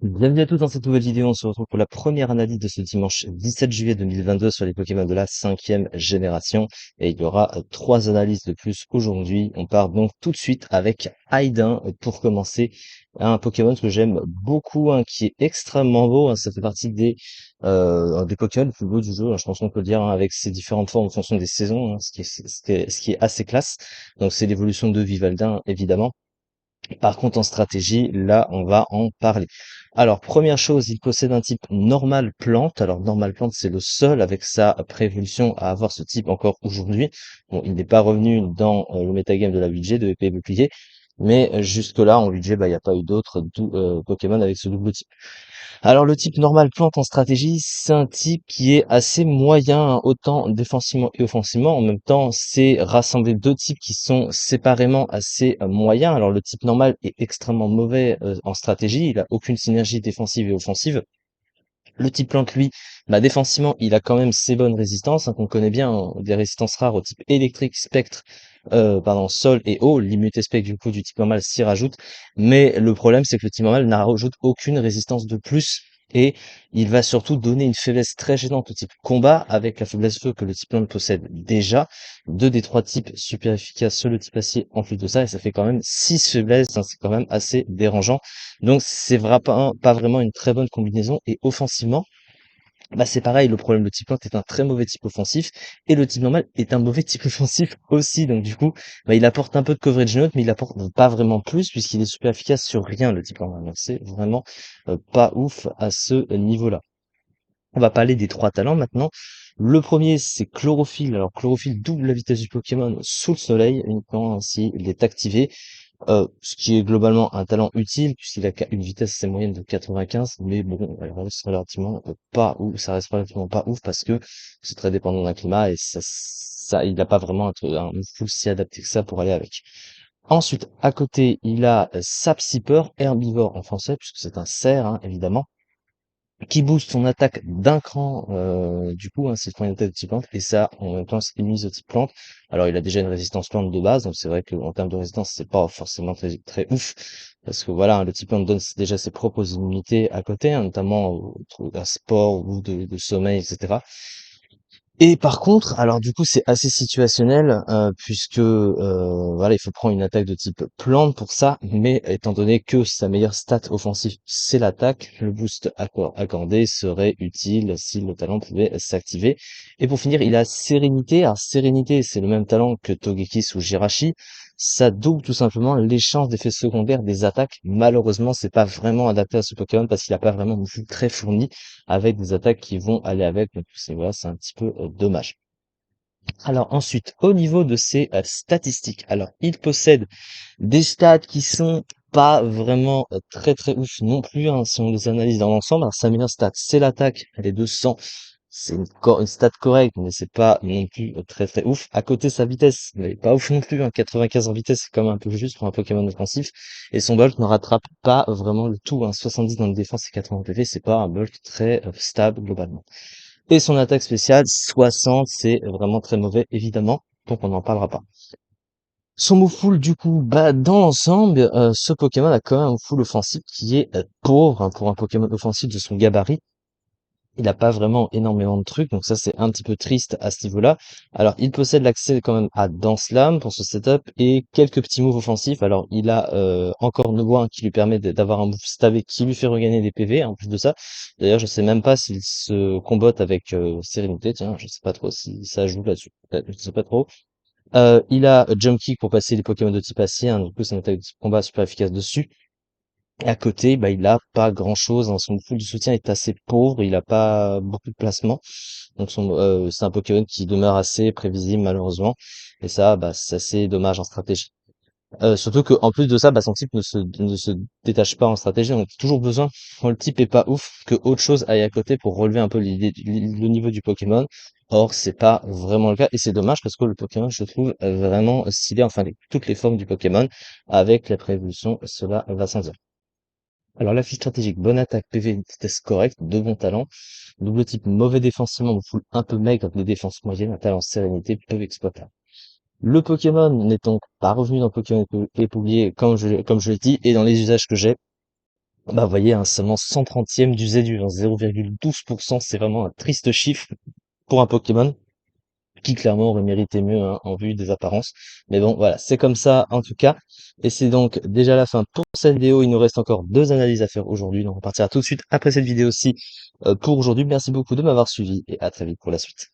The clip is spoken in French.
Bienvenue à tous dans cette nouvelle vidéo, on se retrouve pour la première analyse de ce dimanche 17 juillet 2022 sur les Pokémon de la 5e génération et il y aura trois analyses de plus aujourd'hui. On part donc tout de suite avec Aidin pour commencer, un Pokémon que j'aime beaucoup, hein, qui est extrêmement beau, hein. Ça fait partie des Pokémon les plus beaux du jeu, hein, je pense qu'on peut le dire, hein, avec ses différentes formes en fonction des saisons, hein, ce qui est assez classe. Donc c'est l'évolution de Vivaldin évidemment. Par contre, en stratégie, là, on va en parler. Alors, première chose, il possède un type normal plante. Alors, normal plante, c'est le seul avec sa préévolution à avoir ce type encore aujourd'hui. Bon, il n'est pas revenu dans le metagame de la 8G, de épée et bouclier. Mais jusque-là, en 8G, bah, il n'y a pas eu d'autres Pokémon avec ce double type. Alors le type normal plante en stratégie, c'est un type qui est assez moyen, hein, autant défensivement et offensivement. En même temps, c'est rassembler deux types qui sont séparément assez moyens. Alors le type normal est extrêmement mauvais en stratégie, il a aucune synergie défensive et offensive. Le type plante, lui, bah défensivement, il a quand même ses bonnes résistances, hein, qu'on connaît bien, hein, des résistances rares au type électrique, spectre, pardon, sol et eau. L'immunité spectre du coup du type normal s'y rajoute. Mais le problème, c'est que le type normal n'a rajoute aucune résistance de plus. Et il va surtout donner une faiblesse très gênante au type combat, avec la faiblesse feu que le type plante possède déjà. Deux des trois types super efficaces sur le type acier en plus de ça, et ça fait quand même six faiblesses, hein, c'est quand même assez dérangeant. Donc c'est vraiment pas vraiment une très bonne combinaison. Et offensivement, bah c'est pareil, le problème, le type plante est un très mauvais type offensif, et le type normal est un mauvais type offensif aussi. Donc du coup, bah, il apporte un peu de coverage neutre, mais il apporte pas vraiment plus, puisqu'il est super efficace sur rien, le type normal. Donc c'est vraiment pas ouf à ce niveau-là. On va parler des trois talents maintenant. Le premier, c'est Chlorophylle. Alors, Chlorophylle double la vitesse du Pokémon sous le soleil, uniquement s'il est activé. Ce qui est globalement un talent utile, puisqu'il a une vitesse assez moyenne de 95, mais bon, elle reste relativement pas ouf, ça reste relativement pas ouf parce que c'est très dépendant d'un climat et il n'a pas vraiment un full si adapté que ça pour aller avec. Ensuite, à côté, il a Sapsipper, herbivore en français, puisque c'est un cerf, hein, évidemment, qui booste son attaque d'un cran, du coup, hein, c'est une attaque de type plante, et ça, en même temps, c'est mise au type plante. Alors, il a déjà une résistance plante de base, donc c'est vrai qu'en termes de résistance, c'est pas forcément très ouf, parce que voilà, hein, le type plante donne déjà ses propres immunités à côté, hein, notamment à sport ou de sommeil, etc. Et par contre, alors du coup, c'est assez situationnel, puisque voilà, il faut prendre une attaque de type plante pour ça, mais étant donné que sa meilleure stat offensive, c'est l'attaque, le boost accordé serait utile si le talent pouvait s'activer. Et pour finir, il a Sérénité. Alors Sérénité, c'est le même talent que Togekiss ou Jirachi. Ça double tout simplement l'échange d'effets secondaires des attaques. Malheureusement, c'est pas vraiment adapté à ce Pokémon parce qu'il a pas vraiment une vue très fournie avec des attaques qui vont aller avec. Donc c'est voilà, c'est un petit peu dommage. Alors ensuite, au niveau de ses statistiques, alors il possède des stats qui sont pas vraiment très ouf non plus, hein, si on les analyse dans l'ensemble. Alors sa meilleure stat, c'est l'attaque, elle est de 100. C'est une stat correcte, mais c'est pas non plus très ouf. À côté, sa vitesse, elle est pas ouf non plus, hein. 95 en vitesse, c'est quand même un peu juste pour un Pokémon offensif. Et son bulk ne rattrape pas vraiment le tout, hein. 70 dans le défense et 80 en PV, c'est pas un bulk très stable globalement. Et son attaque spéciale, 60, c'est vraiment très mauvais, évidemment. Donc on n'en parlera pas. Son move full, du coup, bah, dans l'ensemble, ce Pokémon a quand même un move full offensif qui est pauvre, hein, pour un Pokémon offensif de son gabarit. Il n'a pas vraiment énormément de trucs, donc ça c'est un petit peu triste à ce niveau-là. Alors il possède l'accès quand même à Danse Lame pour ce setup et quelques petits moves offensifs. Alors il a encore Novoin qui lui permet d'avoir un move stabé qui lui fait regagner des PV en plus de ça. D'ailleurs je sais même pas s'il se combotte avec Sérénité, tiens, je sais pas trop si ça joue là-dessus. Je sais pas trop. Il a Jump Kick pour passer les Pokémon de type acier, hein, du coup c'est une attaque de type combat super efficace dessus. Et à côté, bah, il a pas grand-chose, hein. Son pool de soutien est assez pauvre, il a pas beaucoup de placement. Donc c'est un Pokémon qui demeure assez prévisible malheureusement. Et ça, bah, c'est assez dommage en stratégie. Surtout que en plus de ça, bah, son type ne se détache pas en stratégie. Donc toujours besoin, quand le type est pas ouf, que autre chose aille à côté pour relever un peu le niveau du Pokémon. Or, c'est pas vraiment le cas. Et c'est dommage parce que le Pokémon, je le trouve vraiment stylé, enfin toutes les formes du Pokémon, avec la préévolution, cela va sans dire. Alors la fiche stratégique, bonne attaque, PV, une vitesse correcte, de bons talents. Double type, mauvais défensivement, vous fout un peu maigre, des défenses moyennes, un talent sérénité, peu exploitable. Le Pokémon n'est donc pas revenu dans Pokémon époulier, comme je l'ai dit, et dans les usages que j'ai, Bah, vous voyez, hein, seulement 130e du Zédu, hein, 0,12%, c'est vraiment un triste chiffre pour un Pokémon qui clairement aurait mérité mieux, hein, en vue des apparences. Mais bon, voilà, c'est comme ça en tout cas. Et c'est donc déjà la fin pour cette vidéo. Il nous reste encore deux analyses à faire aujourd'hui, donc on partira tout de suite après cette vidéo-ci pour aujourd'hui. Merci beaucoup de m'avoir suivi et à très vite pour la suite.